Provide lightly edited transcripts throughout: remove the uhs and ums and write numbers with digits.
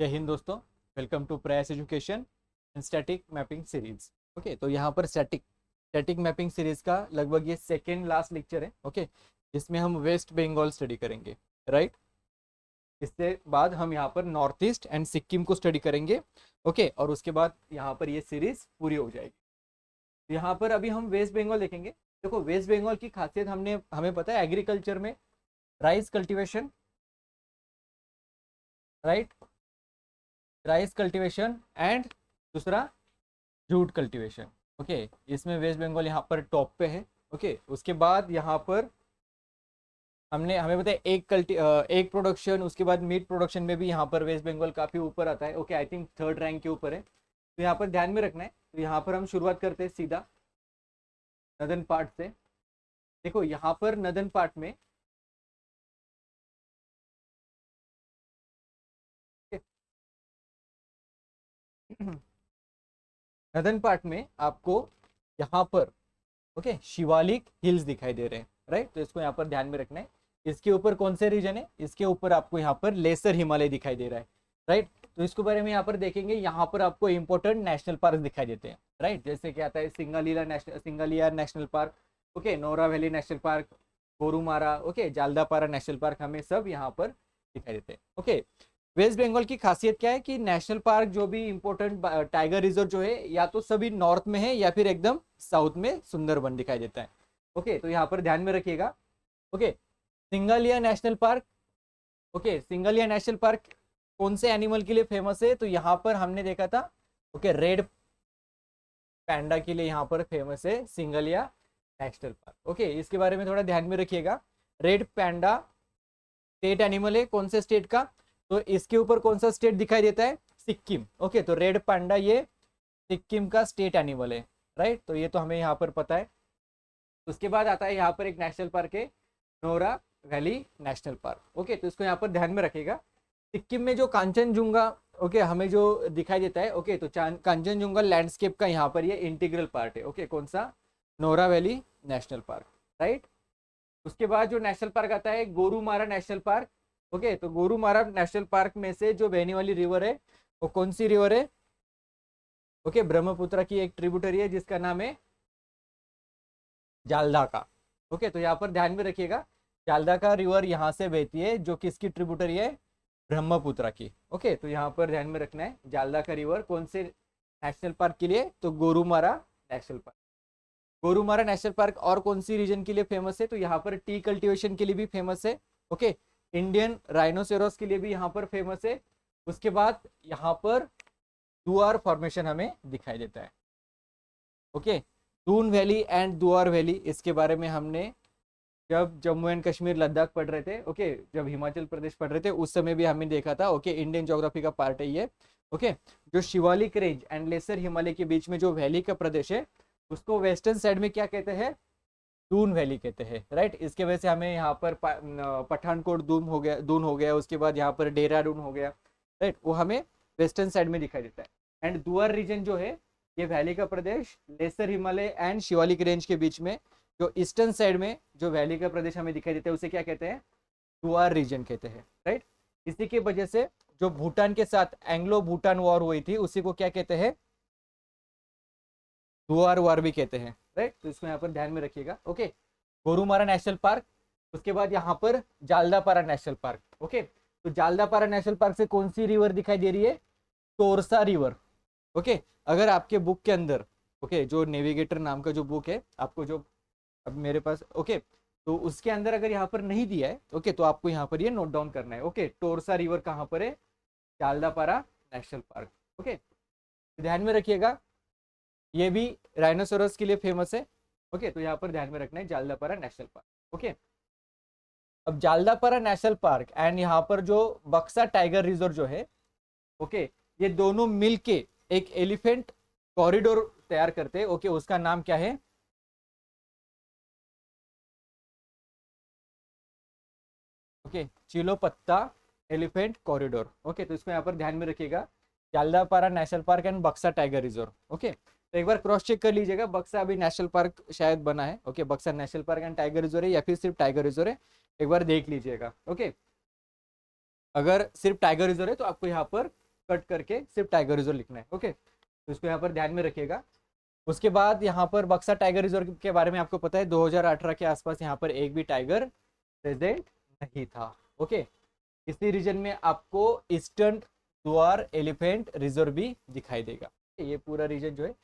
जय हिंद दोस्तों। Welcome to प्रयास education and static mapping series. Okay, तो यहाँ पर स्टैटिक मैपिंग सीरीज का लगभग ये सेकेंड लास्ट लेक्चर है। ओके, जिसमें हम वेस्ट बंगाल स्टडी करेंगे, राइट। इससे बाद हम यहाँ पर नॉर्थ ईस्ट एंड सिक्किम को स्टडी करेंगे। ओके, और उसके बाद यहाँ पर ये सीरीज पूरी हो जाएगी। तो यहाँ पर अभी हम वेस्ट बंगाल देखेंगे। देखो, वेस्ट बंगाल की खासियत हमें पता है, एग्रीकल्चर में rice cultivation, right, rice cultivation and दूसरा जूट कल्टीवेशन। ओके, इसमें वेस्ट बंगाल यहाँ पर टॉप पे है। ओके, उसके बाद यहाँ पर हमें पता है एक प्रोडक्शन, उसके बाद मीट प्रोडक्शन में भी यहाँ पर वेस्ट बंगाल काफ़ी ऊपर आता है। Okay, I think third rank के ऊपर है। तो यहाँ पर ध्यान में रखना है। तो यहाँ पर हम शुरुआत करते हैं सीधा नदन पार्ट से। देखो, यहाँ पर नदन पार्ट में नदन पार्ट में आपको यहाँ पर ओके शिवालिक हिल्स दिखाई दे रहे हैं, राइट। तो इसको यहाँ पर ध्यान में रखना है। इसके ऊपर कौन से रीजन है? इसके ऊपर आपको यहाँ पर लेसर हिमालय दिखाई दे रहा है, राइट। तो इसके बारे में यहाँ पर देखेंगे। यहाँ पर आपको इंपॉर्टेंट नेशनल पार्क दिखाई देते हैं, राइट। जैसे कि आता है Singalila national park, okay, Neora valley national park, Gorumara, okay, Jaldapara national park, हमें सब यहाँ पर दिखाई देते हैं। ओके, वेस्ट बंगाल की खासियत क्या है कि नेशनल पार्क जो भी इंपॉर्टेंट टाइगर रिजर्व जो है, या तो सभी नॉर्थ में है या फिर एकदम साउथ में सुंदरबन दिखाई देता है। ओके, तो यहाँ पर ध्यान में रखिएगा। Okay, Singalila national park, okay, Singalila national park कौन से एनिमल के लिए फेमस है? तो यहाँ पर हमने देखा था, ओके, रेड पैंडा के लिए यहाँ पर फेमस है सिंगालिया नेशनल पार्क। ओके, इसके बारे में थोड़ा ध्यान में रखिएगा। रेड पैंडा स्टेट एनिमल है, कौन से स्टेट का? तो इसके ऊपर कौन सा स्टेट दिखाई देता है? सिक्किम। ओके, तो रेड पांडा ये सिक्किम का स्टेट एनिमल है, राइट। तो ये तो हमें यहाँ पर पता है। उसके बाद आता है यहाँ पर एक नेशनल पार्क है, Nora valley national park. Okay, तो इसको यहाँ पर ध्यान में रखेगा। सिक्किम में जो कांचनजुंगा, ओके, हमें जो दिखाई देता है, ओके, तो कांचनजुंगा लैंडस्केप का यहाँ पर ये इंटीग्रल पार्ट है। ओके, कौन सा? Nora valley national park, right. उसके बाद जो नेशनल पार्क आता है गोरुमारा नेशनल पार्क। ओके, तो गोरुमारा नेशनल पार्क में से जो बहने वाली रिवर है वो कौन सी रिवर है? ओके, ब्रह्मपुत्र की एक ट्रिब्यूटरी है जिसका नाम है जालदा का। ओके, तो यहाँ पर ध्यान में रखिएगा, जालदा का रिवर यहाँ से बहती है, जो किसकी ट्रिब्यूटरी है? ब्रह्मपुत्र की। ओके, तो यहाँ पर ध्यान में रखना है, जालदा का रिवर कौन से नेशनल पार्क के लिए? तो Gorumara national park. Gorumara national park और कौन सी रीजन के लिए फेमस है? तो यहाँ पर टी कल्टीवेशन के लिए भी फेमस है। ओके, इंडियन राइनोसेरोस के लिए भी यहाँ पर फेमस है। उसके बाद यहाँ पर दुआर फॉर्मेशन हमें दिखाई देता है। ओके, दून वैली एंड दुआर वैली, इसके बारे में हमने जब जम्मू एंड कश्मीर लद्दाख पढ़ रहे थे, ओके, जब हिमाचल प्रदेश पढ़ रहे थे उस समय भी हमने देखा था। ओके, इंडियन ज्योग्राफी का पार्ट है ये। ओके, जो Shivalik range and lesser Himalaya के बीच में जो वैली का प्रदेश है उसको वेस्टर्न साइड में क्या कहते हैं? दून वैली कहते हैं, राइट। इसके वजह से हमें यहाँ पर पठानकोट दून हो गया, उसके बाद यहाँ पर देहरादून हो गया, राइट, वो हमें वेस्टर्न साइड में दिखाई देता है। एंड दुआर रीजन जो है ये वैली का प्रदेश lesser Himalaya and Shivalik range के बीच में जो ईस्टर्न साइड में जो वैली का प्रदेश हमें दिखाई देता है उसे क्या कहते हैं? दुआर रीजन कहते हैं, राइट। इसी की वजह से जो भूटान के साथ एंग्लो भूटान वॉर हुई थी उसी को क्या कहते हैं? दुआर वार भी कहते हैं, राइट। तो इसको यहाँ पर ध्यान में रखिएगा। ओके, गोरुमारा नेशनल पार्क, उसके बाद यहाँ पर जालदापारा नेशनल पार्क। ओके, तो जालदापारा नेशनल पार्क से कौन सी रिवर दिखाई दे रही है? तोरसा रिवर। ओके, अगर आपके बुक के अंदर, ओके, जो नेविगेटर नाम का जो बुक है आपको, जो अब मेरे पास, ओके, तो उसके अंदर अगर यहाँ पर नहीं दिया है, ओके, तो आपको यहाँ पर ये नोट डाउन करना है। ओके, तोरसा रिवर कहाँ पर है? Jaldapara national park. ओके, ध्यान में रखिएगा, ये भी राइनोसोरस के लिए फेमस है। ओके, तो यहाँ पर ध्यान में रखना है जालदापारा नेशनल पार्क। ओके, अब जालदापारा नेशनल पार्क एंड यहाँ पर जो बक्सा टाइगर रिजर्व जो है, ओके, ये दोनों मिलके एक एलिफेंट कॉरिडोर तैयार करते हैं। ओके, उसका नाम क्या है? Okay, Chilapatta elephant corridor. Okay, तो इसको यहाँ पर ध्यान में रखिएगा, Jaldapara national park and Buxa tiger reserve. Okay, तो एक बार क्रॉस चेक कर लीजिएगा, बक्सा अभी नेशनल पार्क शायद बना है। ओके, बक्सा national park and tiger reserve है या फिर सिर्फ टाइगर रिजर्व है, एक बार देख लीजिएगा। ओके, अगर सिर्फ टाइगर रिजर्व है तो आपको यहाँ पर कट करके सिर्फ टाइगर रिजर्व लिखना है। ओके, तो इसको यहाँ पर ध्यान में रखिएगा। उसके बाद यहाँ पर बक्सा टाइगर रिजर्व के बारे में आपको पता है 2018 के आसपास यहाँ पर एक भी टाइगर प्रेजेंट नहीं था। ओके, इसी रीजन में आपको ईस्टर्न द्वार एलिफेंट रिजर्व भी दिखाई देगा। ये पूरा रीजन जो है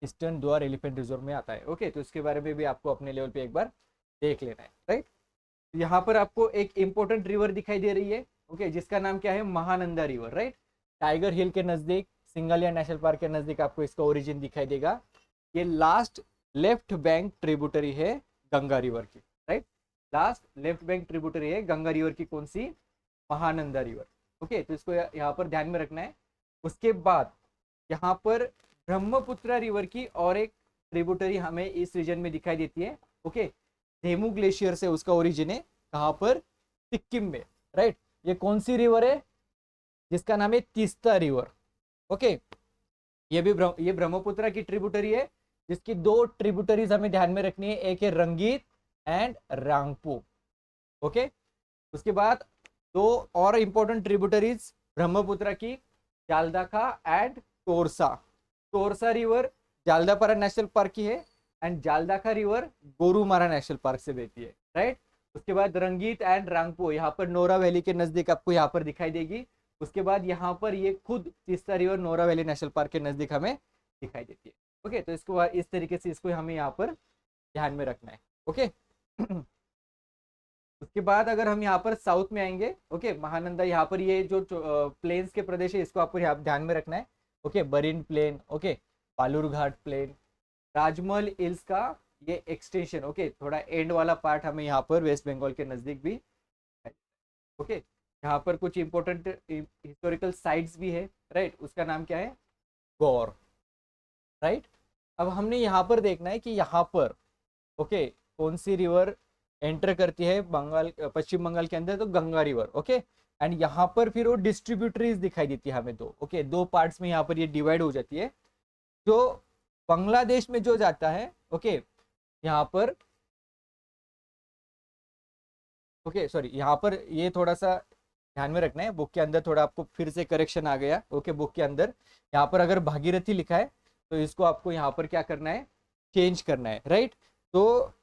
ईस्टर्न द्वार एलिफेंट रिजर्व में आता है। ओके, तो इसके बारे में भी आपको अपने लेवल पे एक बार देख लेना है, राइट। यहाँ पर आपको एक इंपॉर्टेंट रिवर दिखाई दे रही है, ओके, जिसका नाम क्या है, महानंदा रिवर, राइट। टाइगर हिल के नजदीक, सिंगलिया नेशनल पार्क के नजदीक आपको इसका ओरिजिन दिखाई देगा। ये लास्ट लेफ्ट बैंक ट्रिब्यूटरी है गंगा रिवर की, right. Last left bank tributary है गंगा रिवर की, कौन सी, महानंदा रिवर। ओके, तो इसको यहाँ पर ध्यान में रखना है। उसके बाद यहाँ पर ब्रह्मपुत्र रिवर की और एक ट्रिब्यूटरी हमें इस रीजन में दिखाई देती है। ओके, धेमू ग्लेशियर से उसका ओरिजिन है, कहाँ पर, सिक्किम में, राइट। ये कौन सी रिवर है, जिसका नाम है तीस्ता रिवर। ओके, ये भी ये ब्रह्मपुत्र की ट्रिब्यूटरी है, जिसकी दो ट्रिब्यूटरीज हमें ध्यान में रखनी है, एक है रंगीत एंड रांगपो। ओके, उसके बाद दो और इंपॉर्टेंट ट्रिब्यूटरीज ब्रह्मपुत्र की, Jaldhaka and Torsa. Torsa river Jaldapara national park की है and Jaldhaka river Gorumara national park से बहती है, राइट। उसके बाद रंगीत एंड रांगपो यहाँ पर नोरा वैली के नजदीक आपको यहाँ पर दिखाई देगी। उसके बाद यहाँ पर ये खुद Teesta river Nora valley national park के नजदीक हमें दिखाई देती है। ओके, तो इसको इस तरीके से इसको हमें यहाँ पर ध्यान में रखना है। ओके, उसके बाद अगर हम यहाँ पर साउथ में आएंगे, ओके, महानंदा, यहाँ पर ये जो प्लेन्स के प्रदेश है इसको आपको यहाँ ध्यान में रखना है। Okay, Barind plain, okay, Balurghat plain, Rajmahal hills का ये एक्सटेंशन, ओके, थोड़ा एंड वाला पार्ट हमें यहाँ पर वेस्ट बंगाल के नजदीक भी है। ओके, यहाँ पर कुछ इंपॉर्टेंट हिस्टोरिकल साइट्स भी है, राइट। उसका नाम क्या है, गौर, राइट। अब हमने यहाँ पर देखना है कि यहाँ पर, ओके, कौन सी रिवर एंटर करती है बंगाल, पश्चिम बंगाल के अंदर, तो गंगा रिवर। ओके, एंड यहाँ पर फिर वो डिस्ट्रीब्यूटरीज दिखाई देती है हमें दो। ओके, दो पार्ट्स में यहाँ पर ये डिवाइड हो जाती है। जो बांग्लादेश में जो जाता है, ओके, यहाँ पर, ओके सॉरी, यहाँ पर ये थोड़ा सा ध्यान में रखना है, बुक के अंदर थोड़ा आपको फिर से करेक्शन आ गया। ओके, बुक के अंदर यहाँ पर अगर भागीरथी लिखा है तो इसको आपको यहाँ पर क्या करना है, चेंज करना है, राइट। तो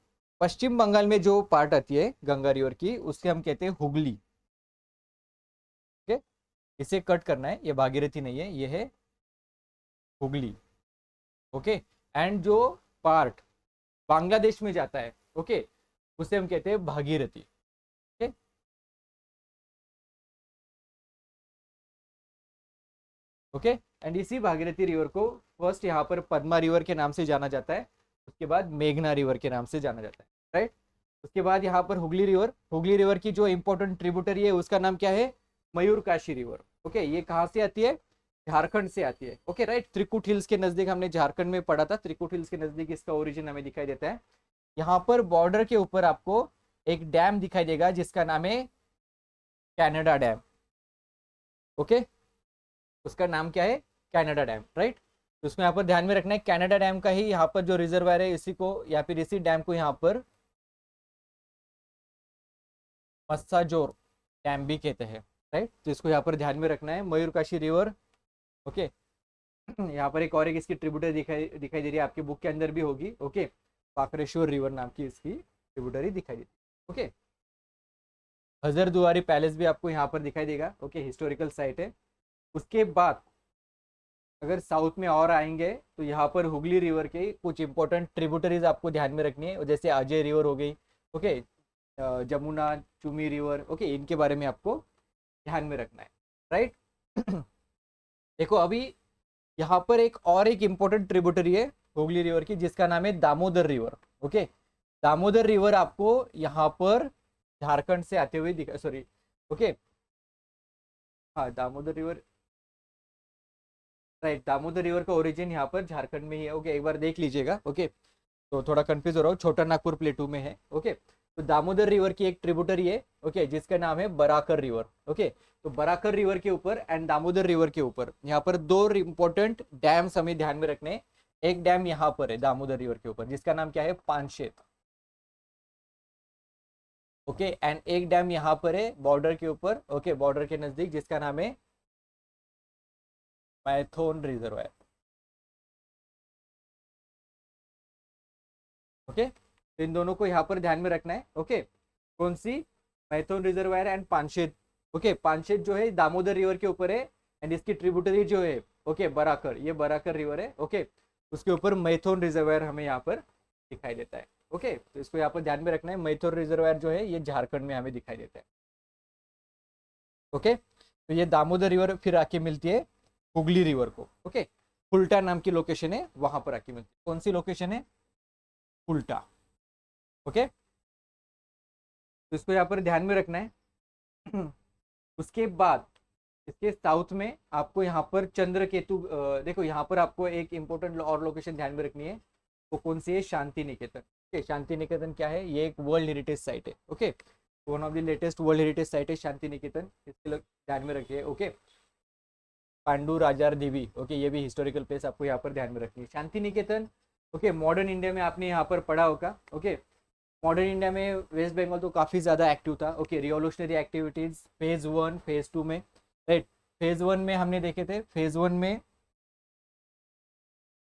पश्चिम बंगाल में जो पार्ट आती है गंगा रिवर की, उसके हम कहते हैं हुगली। ओके, इसे कट करना है, ये भागीरथी नहीं है, ये है हुगली। ओके, एंड जो पार्ट बांग्लादेश में जाता है, ओके, उसे हम कहते हैं भागीरथी। ओके, ओके, एंड इसी भागीरथी रिवर को फर्स्ट यहाँ पर पद्मा रिवर के नाम से जाना जाता है, उसके बाद मेघना रिवर के नाम से जाना जाता है, राइट। उसके बाद यहाँ पर हुगली रिवर, हुगली रिवर की जो इंपॉर्टेंट ट्रिब्यूटरी है उसका नाम क्या है, मयूरकाशी रिवर। ओके, ये कहाँ से आती है, झारखंड से आती है। ओके, राइट, त्रिकुट हिल्स के नजदीक, हमने झारखंड में पढ़ा था, त्रिकुट हिल्स के नजदीक इसका ओरिजिन हमें दिखाई देता है। यहाँ पर बॉर्डर के ऊपर आपको एक डैम दिखाई देगा जिसका नाम है कैनेडा डैम। ओके, उसका नाम क्या है, कैनेडा डैम, राइट। तो उसको यहाँ पर ध्यान में रखना है, कैनेडा डैम का ही यहाँ पर जो रिजर्वायर है इसी को, या फिर इसी डैम को यहाँ पर मस्साजोर डैम भी कहते हैं, राइट। तो इसको यहाँ पर ध्यान में रखना है, मयूरकाशी रिवर। ओके, यहाँ पर एक और एक इसकी ट्रिब्यूटरी दिखाई दे रही है, आपकी बुक के अंदर भी होगी। ओके, पाकरेश्वर रिवर नाम की इसकी ट्रिब्यूटरी दिखाई देती है। ओके, हजरदुआरी पैलेस भी आपको यहाँ पर दिखाई देगा। ओके, हिस्टोरिकल साइट है। उसके बाद अगर साउथ में और आएंगे तो यहाँ पर हुगली रिवर के कुछ इंपॉर्टेंट ट्रिब्यूटरीज आपको ध्यान में रखनी है, जैसे अजय रिवर हो गई, ओके, जमुना, चुमी रिवर, ओके, इनके बारे में आपको ध्यान में रखना है, राइट। देखो अभी यहाँ पर एक और एक इंपॉर्टेंट ट्रिब्यूटरी है हुगली रिवर की, जिसका नाम है Damodar river. Okay, Damodar river आपको यहाँ पर झारखंड से आते हुए दिखा, सॉरी, ओके, हाँ, Damodar river, right, Damodar river का ओरिजिन यहाँ पर झारखंड में ही है। ओके, एक बार देख लीजिएगा। ओके, तो थोड़ा कंफ्यूज हो रहा हूँ, छोटा नागपुर प्लेटू में है। ओके, तो दामोदर रिवर की एक ट्रिब्यूटरी है, ओके, जिसका नाम है बराकर रिवर। ओके, तो बराकर रिवर के ऊपर एंड दामोदर रिवर के ऊपर यहाँ पर दो इंपॉर्टेंट डैम्स हमें ध्यान में रखने हैं। एक डैम यहाँ पर है दामोदर रिवर के ऊपर, जिसका नाम क्या है, पानशेत। ओके, एंड एक डैम यहाँ पर है बॉर्डर के ऊपर, ओके, बॉर्डर के नजदीक, जिसका नाम है मैथोन रिजर्वायर। ओके, तो इन दोनों को यहाँ पर ध्यान में रखना है। ओके, कौन सी? Maithon reservoir and Panchet. Okay, Panchet जो है दामोदर रिवर के ऊपर है, एंड इसकी ट्रिब्यूटरी जो है ओके बराकर, ये बराकर रिवर है। ओके, उसके ऊपर मैथोन रिजर्वायर हमें यहाँ पर दिखाई देता है। ओके, तो इसको यहाँ पर ध्यान में रखना है। मैथोन रिजर्वायर जो है ये झारखंड में हमें दिखाई देता है। ओके, तो ये दामोदर रिवर फिर आके मिलती है हुगली रिवर को। ओके, फुल्टा नाम की लोकेशन है, वहां पर आके मिलती है। कौन सी लोकेशन है? फुल्टा। ओके, तो इसको यहाँ पर ध्यान में रखना है। उसके बाद इसके साउथ में आपको यहाँ पर चंद्रकेतु, देखो यहाँ पर आपको एक इंपॉर्टेंट और लोकेशन ध्यान में रखनी है। वो कौन सी है? शांति निकेतन। ओके, शांति निकेतन क्या है? ये एक वर्ल्ड हेरिटेज साइट है। Okay, one of the latest world heritage site है शांति निकेतन, इसके लिए ध्यान में रखिए। ओके, पांडु राजार देवी। ओके, ये भी हिस्टोरिकल प्लेस आपको यहाँ पर ध्यान में रखनी है। Shanti Niketan okay, modern India में आपने यहाँ पर पढ़ा होगा। ओके, मॉडर्न इंडिया में वेस्ट बंगाल तो काफ़ी ज़्यादा एक्टिव था। Okay, revolutionary activities phase 1 phase 2 में, राइट। फेज़ 1 में हमने देखे थे, फेज़ 1 में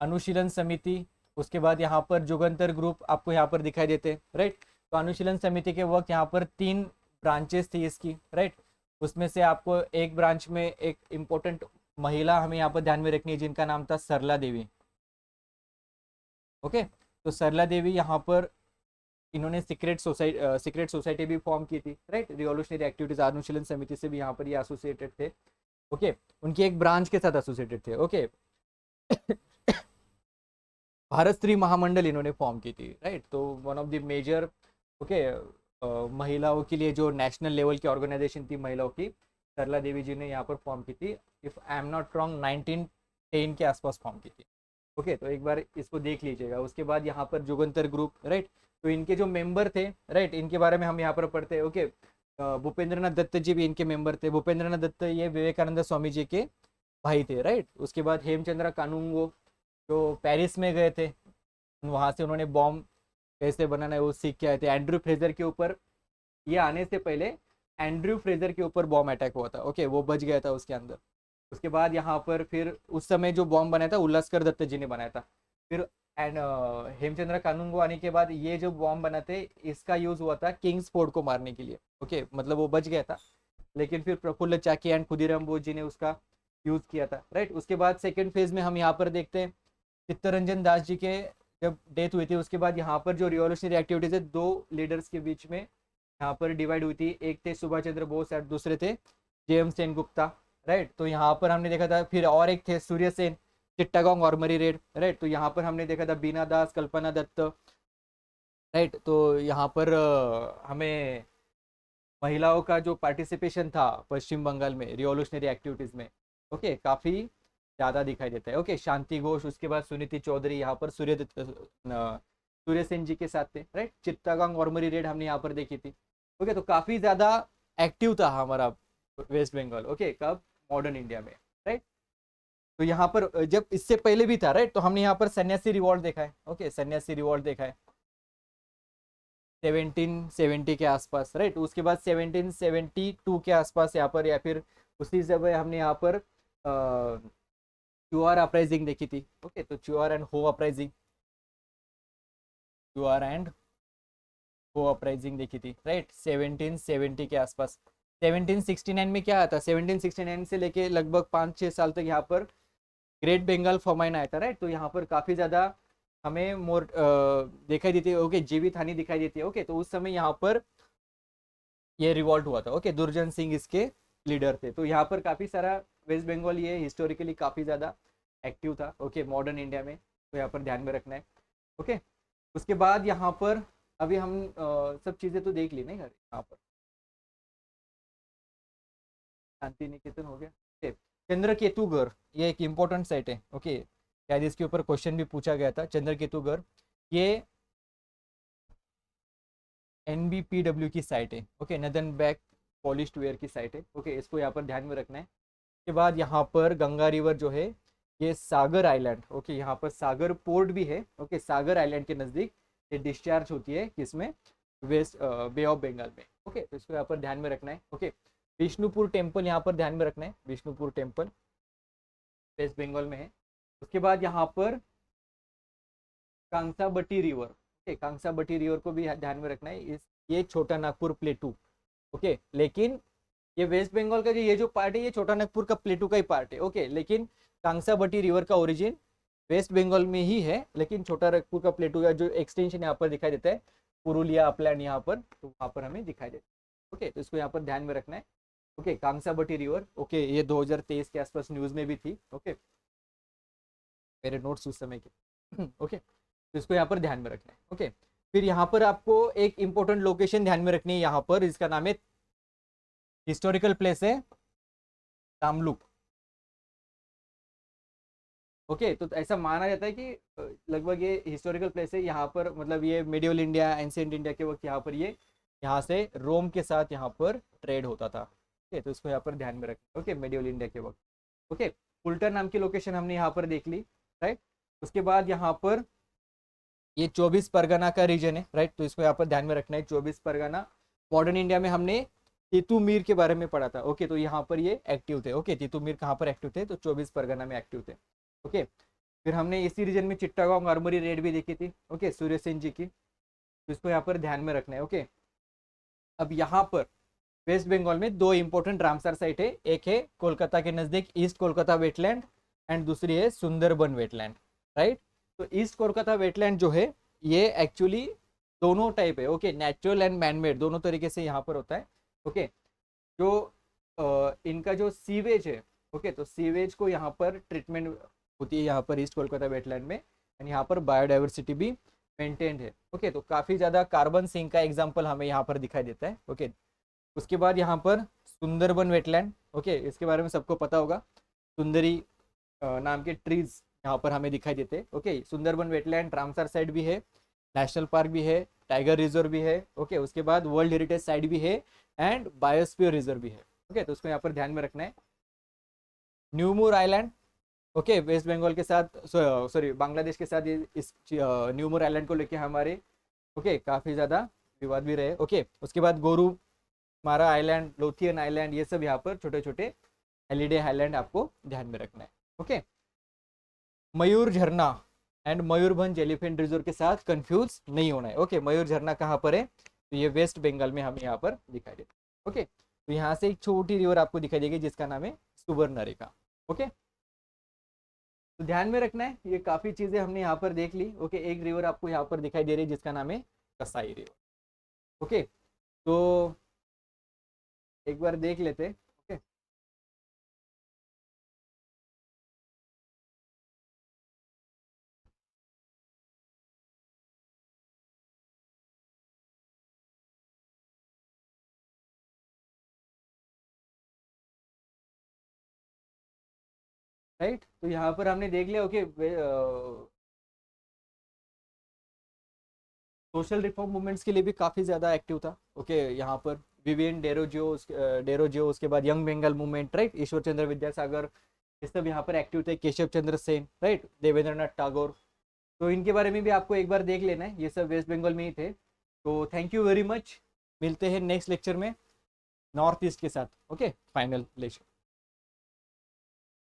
अनुशीलन समिति, उसके बाद यहाँ पर जुगंतर ग्रुप आपको यहाँ पर दिखाई देते, राइट। तो अनुशीलन समिति के वक्त यहाँ पर 3 ब्रांचेस थी इसकी, राइट। उसमें से आपको एक ब्रांच में एक इम्पोर्टेंट महिला हमें यहाँ पर ध्यान में रखनी है, जिनका नाम था सरला देवी। ओके, तो सरला देवी यहाँ पर इन्होंने सीक्रेट सोसाइटी भी फॉर्म की थी, राइट। रिवॉल्यूशनरी एक्टिविटीज अनुशीलन समिति से भी यहाँ पर ये एसोसिएटेड थे। ओके, उनकी एक ब्रांच के साथ एसोसिएटेड थे। ओके, भारत स्त्री महामंडल इन्होंने फॉर्म की थी, राइट। तो one of the major okay महिलाओं के लिए जो नेशनल लेवल की ऑर्गेनाइजेशन थी महिलाओं की, सरला देवी जी ने यहाँ पर फॉर्म की थी। If I am not wrong 1910 के आसपास फॉर्म की थी। ओके, तो एक बार इसको देख लीजिएगा। उसके बाद यहाँ पर जुगंतर ग्रुप, राइट। तो इनके जो मेंबर थे, राइट, इनके बारे में हम यहाँ पर पढ़ते हैं। ओके, भूपेंद्रनाथ दत्त जी भी इनके मेंबर थे। भूपेंद्रनाथ दत्त ये विवेकानंद स्वामी जी के भाई थे, राइट। उसके बाद हेमचंद्र कानूंगो जो पेरिस में गए थे, वहाँ से उन्होंने बॉम्ब कैसे बनाना है वो सीख के आए थे। एंड्रयू फ्रेजर के ऊपर, ये आने से पहले एंड्रयू फ्रेजर के ऊपर बॉम्ब अटैक हुआ था। ओके, वो बच गया था उसके अंदर। उसके बाद यहाँ पर फिर उस समय जो बॉम्ब बनाया था उल्लासकर दत्त जी ने बनाया था। फिर एंड हेमचंद्र कानूंगो आने के बाद ये जो बॉम्ब बनाते, इसका यूज हुआ था किंग्स फोर्ट को मारने के लिए। ओके, मतलब वो बच गया था, लेकिन फिर प्रफुल्ल चाकी एंड खुदीराम बोस जी ने उसका यूज किया था, राइट। उसके बाद सेकेंड फेज में हम यहाँ पर देखते हैं चित्तरंजन दास जी के जब डेथ हुई थी, उसके बाद यहाँ पर जो रिवॉल्यूशनरी एक्टिविटीज है 2 लीडर्स के बीच में यहाँ पर डिवाइड हुई थी। एक थे सुभाष चंद्र बोस और दूसरे थे जेएम सेन गुप्ता, राइट। तो यहाँ पर हमने देखा था, फिर और एक थे सूर्य सेन, चिट्टागोंग ऑर्मरी रेड, राइट। तो यहाँ पर हमने देखा था बीना दास, कल्पना दत्त, राइट। तो यहाँ पर हमें महिलाओं का जो पार्टिसिपेशन था पश्चिम बंगाल में रिवॉल्यूशनरी एक्टिविटीज में, ओके, काफी ज्यादा दिखाई देता है। ओके, शांति घोष, उसके बाद सुनीति चौधरी, यहाँ पर सूर्य सेन जी के साथ थे, राइट। चित्तागोंग ऑर्मरी रेड हमने यहाँ पर देखी थी। ओके, तो काफी ज्यादा एक्टिव था हमारा वेस्ट बंगाल। ओके, कब? मॉडर्न इंडिया में, राइट। तो यहाँ पर जब इससे पहले भी था, राइट, तो हमने यहाँ पर सन्यासी रिवॉल्ट देखा है। ओके, सन्यासी रिवॉल्ट देखा है 1770 के आसपास, राइट। उसके बाद 1772 के आसपास यहाँ पर, या फिर उसी समय हमने यहाँ पर चुआर अपराइजिंग देखी थी। ओके, तो चुआर एंड हो अपराइजिंग, चुआर एंड हो अपराइजिंग देखी थी, राइट, 1770 के आसपास। 1769 में क्या आता? 1769 से लेके लगभग 5-6 साल तक यहाँ पर ग्रेट बंगाल फॉर्माइन आया था, राइट। तो यहाँ पर काफी ज्यादा हमें मोर दिखाई देती है। ओके, जीवित हानि दिखाई देती है। ओके, तो उस समय यहाँ पर ये रिवॉल्ट हुआ था। ओके, दुर्जन सिंह इसके लीडर थे। तो यहाँ पर काफी सारा वेस्ट बंगाल ये हिस्टोरिकली काफी ज्यादा एक्टिव था। ओके, मॉडर्न इंडिया में, तो यहाँ पर ध्यान में रखना है। ओके, उसके बाद यहाँ पर अभी हम सब चीजें तो देख ली नहीं यहाँ पर। शांति निकेतन हो गया। ओके, चंद्रकेतुगढ़, ये एक इम्पोर्टेंट साइट है। ओके, शायद इसके ऊपर क्वेश्चन भी पूछा गया था। चंद्रकेतुगढ़ ये NBPW की साइट है। Okay, northern back polished where की साइट है। ओके, इसको यहाँ पर ध्यान में रखना है। उसके बाद यहाँ पर गंगा रिवर जो है ये सागर आइलैंड, ओके, यहाँ पर सागर पोर्ट भी है। ओके, सागर आइलैंड के नज़दीक ये डिस्चार्ज होती है, किसमें? वेस्ट बे ऑफ बंगाल में। ओके, तो इसको यहाँ पर ध्यान में रखना है। ओके, विष्णुपुर टेम्पल यहाँ पर ध्यान में रखना है। विष्णुपुर टेम्पल, वेस्ट बंगाल में है। उसके बाद यहाँ पर कांसाबटी रिवर, ओके, कांसाबटी रिवर को भी ध्यान में रखना है। ये छोटा नागपुर प्लेटू, ओके, लेकिन ये वेस्ट बंगाल का जो ये जो पार्ट है ये छोटा नागपुर का प्लेटू का ही पार्ट है, ओके, लेकिन कांसाबटी रिवर का ओरिजिन वेस्ट बंगाल में ही है, लेकिन छोटा नागपुर का प्लेटू का जो एक्सटेंशन यहाँ पर दिखाई देता है पुरुलिया अपलैंड यहाँ पर, तो वहाँ पर हमें दिखाई देता है, ओके, तो इसको यहाँ पर ध्यान में रखना है। ओके, कांसाबटी रिवर, ओके, ये 2023 के आसपास न्यूज में भी थी, ओके, मेरे नोट्स उस समय के ओके, तो इसको यहाँ पर ध्यान में रखना है। ओके, फिर यहाँ पर आपको एक इंपॉर्टेंट लोकेशन ध्यान में रखनी है यहाँ पर, इसका नाम है हिस्टोरिकल प्लेस है तामलुक। ओके, तो ऐसा माना जाता है कि लगभग ये हिस्टोरिकल प्लेस है यहाँ पर, मतलब ये मिडिवल इंडिया, एंशिएंट इंडिया के वक्त यहाँ पर ये यहाँ से रोम के साथ यहाँ पर ट्रेड होता था। ओके, तो इसको यहाँ पर ध्यान में रखें। ओके, मिडिवल इंडिया के वक्त। ओके, फुल्टन नाम की लोकेशन हमने यहाँ पर देख ली, राइट। उसके बाद यहाँ पर ये 24 परगना का रीजन है, राइट, तो इसको यहाँ पर ध्यान में रखना है। 24 परगना मॉडर्न इंडिया में हमने तितुमीर के बारे में पढ़ा था। ओके, तो यहाँ पर ये एक्टिव थे। ओके, तितुमीर कहाँ पर एक्टिव थे, तो 24 परगना में एक्टिव थे। ओके, फिर हमने इसी रीजन में चिट्टागोंग आर्मरी रेड भी देखी थी, ओके, सूर्य सेन जी की, तो इसको यहाँ पर ध्यान में रखना है। ओके, अब यहाँ पर वेस्ट बंगाल में दो इंपॉर्टेंट रामसर साइट है, एक है कोलकाता के नजदीक ईस्ट कोलकाता वेटलैंड एंड दूसरी है सुंदरबन वेटलैंड, राइट। तो ईस्ट कोलकाता वेटलैंड जो है ये एक्चुअली दोनों टाइप है, ओके, नेचुरल एंड मैनमेड दोनों तरीके से यहाँ पर होता है। ओके, जो इनका जो सीवेज है, ओके, तो सीवेज को यहाँ पर ट्रीटमेंट होती है यहाँ पर ईस्ट कोलकाता वेटलैंड में, एंड यहाँ पर बायोडाइवर्सिटी भी मेंटेन्ड है। ओके, तो काफ़ी ज़्यादा कार्बन सिंक का एग्जाम्पल हमें यहाँ पर दिखाई देता है। ओके, उसके बाद यहाँ पर सुंदरबन वेटलैंड, ओके, इसके बारे में सबको पता होगा, सुंदरी नाम के ट्रीज यहाँ पर हमें दिखाई देते हैं। Okay, Sundarban wetland Ramsar site भी है, नेशनल पार्क भी है, टाइगर रिजर्व भी है। ओके, उसके बाद वर्ल्ड हेरिटेज साइट भी है एंड बायोस्फीयर रिजर्व भी है। ओके, तो उसको यहाँ पर ध्यान में रखना है। New Moore island, okay, waste Bengal के साथ, सॉरी बांग्लादेश के साथ इस न्यूमूर आइलैंड को लेके हमारे ओके काफ़ी ज़्यादा विवाद भी रहे। ओके, उसके बाद गोरू मारा आइलैंड, लोथियन आइलैंड, ये सब यहाँ पर छोटे छोटे हेलिडे आइलैंड आपको ध्यान में रखना है। ओके, मयूर झरना एंड मयूरभंज एलिफेंट रिजर्व के साथ कंफ्यूज नहीं होना है। ओके, मयूर झरना कहाँ पर है, तो ये वेस्ट बंगाल में हमें यहाँ पर दिखाई देता है। ओके, तो यहाँ से एक छोटी रिवर आपको दिखाई देगी जिसका नाम है सुवर्णरेखा। ओके, तो ध्यान में रखना है, ये काफ़ी चीज़ें हमने यहाँ पर देख ली। ओके, एक रिवर आपको यहाँ पर दिखाई दे रही है जिसका नाम है कसाई रिवर। ओके, तो एक बार देख लेते हैं। ओके, राइट, तो यहाँ पर हमने देख लिया। ओके, सोशल रिफॉर्म मूवमेंट्स के लिए भी काफ़ी ज़्यादा एक्टिव था। ओके, यहाँ पर विवियन डेरोजियो, उसके बाद young Bengal movement, right, Ishwar Chandra Vidyasagar, ये सब यहाँ पर एक्टिव थे, केशव चंद्र सेन, राइट, देवेंद्रनाथ टैगोर, तो इनके बारे में भी आपको एक बार देख लेना है, ये सब वेस्ट बंगाल में ही थे। तो थैंक यू वेरी मच, मिलते हैं नेक्स्ट लेक्चर में नॉर्थ ईस्ट के साथ। Okay, final lecture.